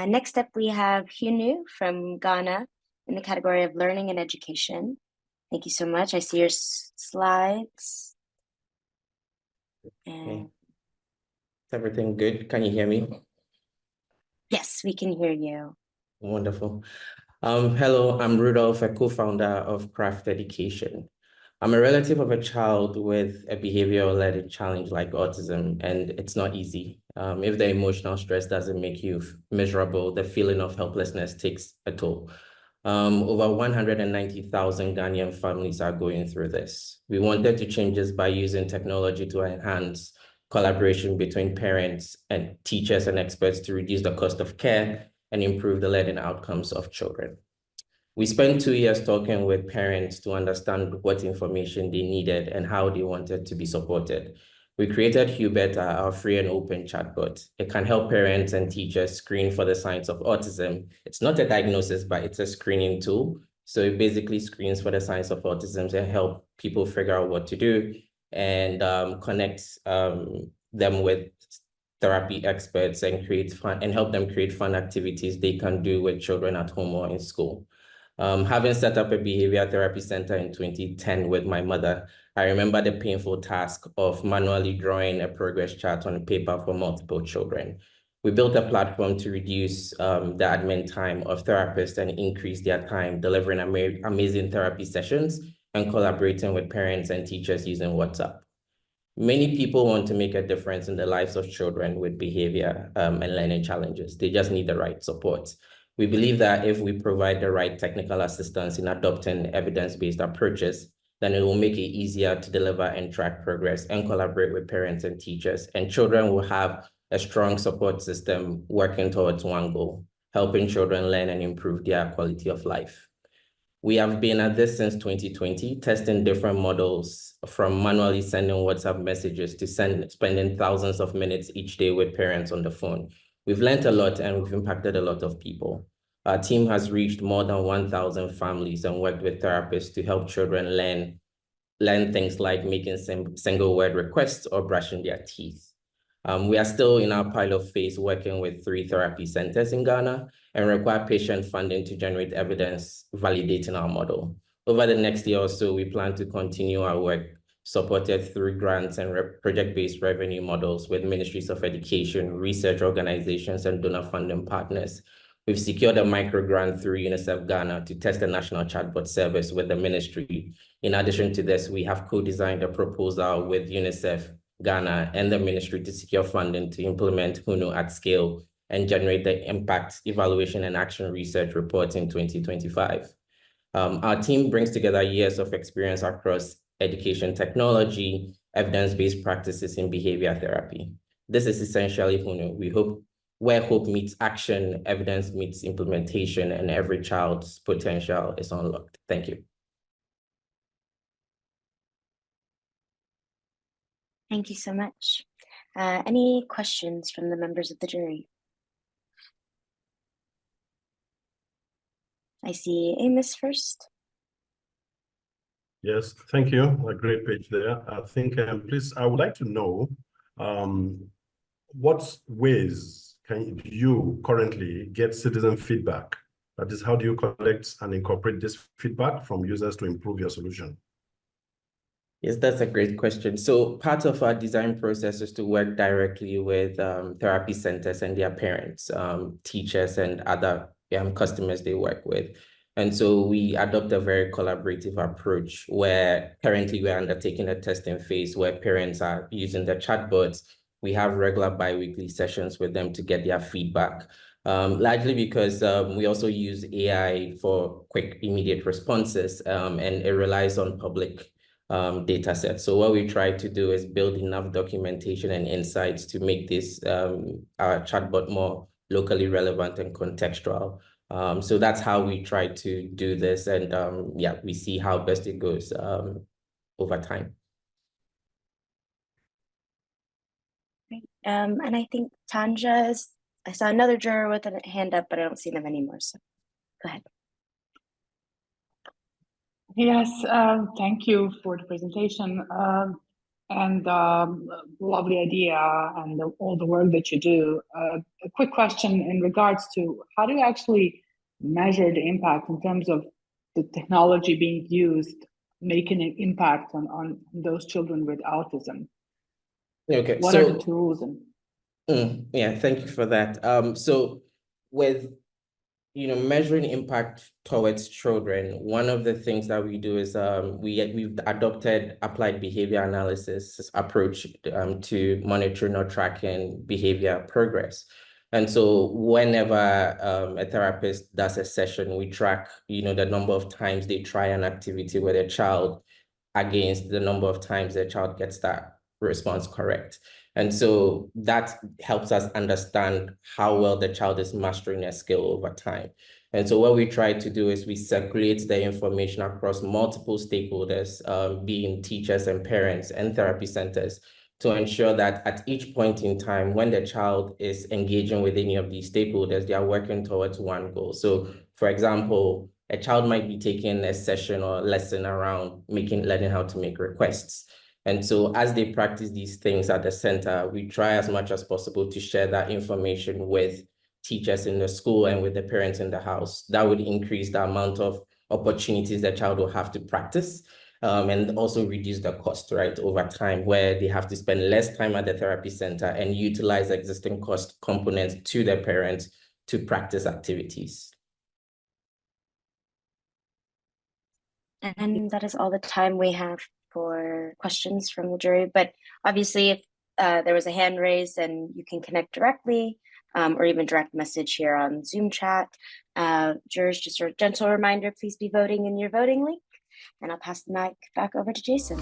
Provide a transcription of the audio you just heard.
Next up, we have Hunu from Ghana in the category of learning and education. Thank you so much. I see your slides. Okay. Is everything good? Can you hear me? Yes, we can hear you. Wonderful. Hello, I'm Rudolph, a co-founder of Craft Education. I'm a relative of a child with a behavioral-led challenge like autism, and it's not easy. If the emotional stress doesn't make you miserable, the feeling of helplessness takes a toll. Over 190,000 Ghanaian families are going through this. We wanted to change this by using technology to enhance collaboration between parents and teachers and experts to reduce the cost of care and improve the learning outcomes of children. We spent 2 years talking with parents to understand what information they needed and how they wanted to be supported. We created Hubert, our free and open chatbot. It can help parents and teachers screen for the signs of autism. It's not a diagnosis, but it's a screening tool. So it basically screens for the signs of autism and help people figure out what to do and connect them with therapy experts and help them create fun activities they can do with children at home or in school. Having set up a behavior therapy center in 2010 with my mother, I remember the painful task of manually drawing a progress chart on paper for multiple children. We built a platform to reduce the admin time of therapists and increase their time delivering amazing therapy sessions and collaborating with parents and teachers using WhatsApp. Many people want to make a difference in the lives of children with behavior and learning challenges. They just need the right support. We believe that if we provide the right technical assistance in adopting evidence-based approaches, then it will make it easier to deliver and track progress and collaborate with parents and teachers. And children will have a strong support system working towards one goal, helping children learn and improve their quality of life. We have been at this since 2020, testing different models from manually sending WhatsApp messages to spending thousands of minutes each day with parents on the phone. We've learned a lot and we've impacted a lot of people. Our team has reached more than 1,000 families and worked with therapists to help children learn things like making single word requests or brushing their teeth. We are still in our pilot phase working with 3 therapy centers in Ghana and require patient funding to generate evidence validating our model. Over the next year or so, we plan to continue our work supported through grants and project-based revenue models with ministries of education, research organizations, and donor funding partners. We've secured a micro grant through UNICEF Ghana to test a national chatbot service with the ministry. In addition to this, we have co-designed a proposal with UNICEF Ghana and the ministry to secure funding to implement Hunu at scale and generate the impact evaluation and action research report in 2025. Our team brings together years of experience across education technology, evidence-based practices in behavior therapy. This is essentially Hunu. Where hope meets action, evidence meets implementation, and every child's potential is unlocked. Thank you. Thank you so much. Any questions from the members of the jury? I see Amos first. Yes, thank you. A great page there. I think, please, I would like to know what ways can you currently get citizen feedback? That is, how do you collect and incorporate this feedback from users to improve your solution? Yes, that's a great question. So part of our design process is to work directly with therapy centers and their parents, teachers, and other customers they work with. And so we adopt a very collaborative approach where currently we're undertaking a testing phase where parents are using the chatbots. We have regular bi-weekly sessions with them to get their feedback, largely because we also use AI for quick, immediate responses, and it relies on public data sets. So what we try to do is build enough documentation and insights to make this our chatbot more locally relevant and contextual. So that's how we try to do this, and yeah, we see how best it goes over time. Great. And I think Tanja I saw another juror with a hand up, but I don't see them anymore. So go ahead. Yes, thank you for the presentation. and lovely idea and all the work that you do. A quick question in regards to how do you actually measure the impact in terms of the technology being used, making an impact on those children with autism? Okay, What are the tools? And yeah, thank you for that. So with measuring impact towards children, one of the things that we do is we've adopted applied behavior analysis approach to monitoring or tracking behavior progress. And so whenever a therapist does a session, we track, the number of times they try an activity with a child against the number of times the child gets that response correct. And so that helps us understand how well the child is mastering a skill over time. And so what we try to do is we circulate the information across multiple stakeholders, being teachers and parents and therapy centers, to ensure that at each point in time, when the child is engaging with any of these stakeholders, they are working towards one goal. So, for example, a child might be taking a session or a lesson around learning how to make requests. And so as they practice these things at the center, we try as much as possible to share that information with teachers in the school and with the parents in the house. That would increase the amount of opportunities the child will have to practice, and also reduce the cost, right, over time, where they have to spend less time at the therapy center and utilize existing cost components to their parents to practice activities. And that is all the time we have for questions from the jury. But obviously, if there was a hand raised, and you can connect directly or even direct message here on Zoom chat. Jurors, just a gentle reminder, please be voting in your voting link. And I'll pass the mic back over to Jason.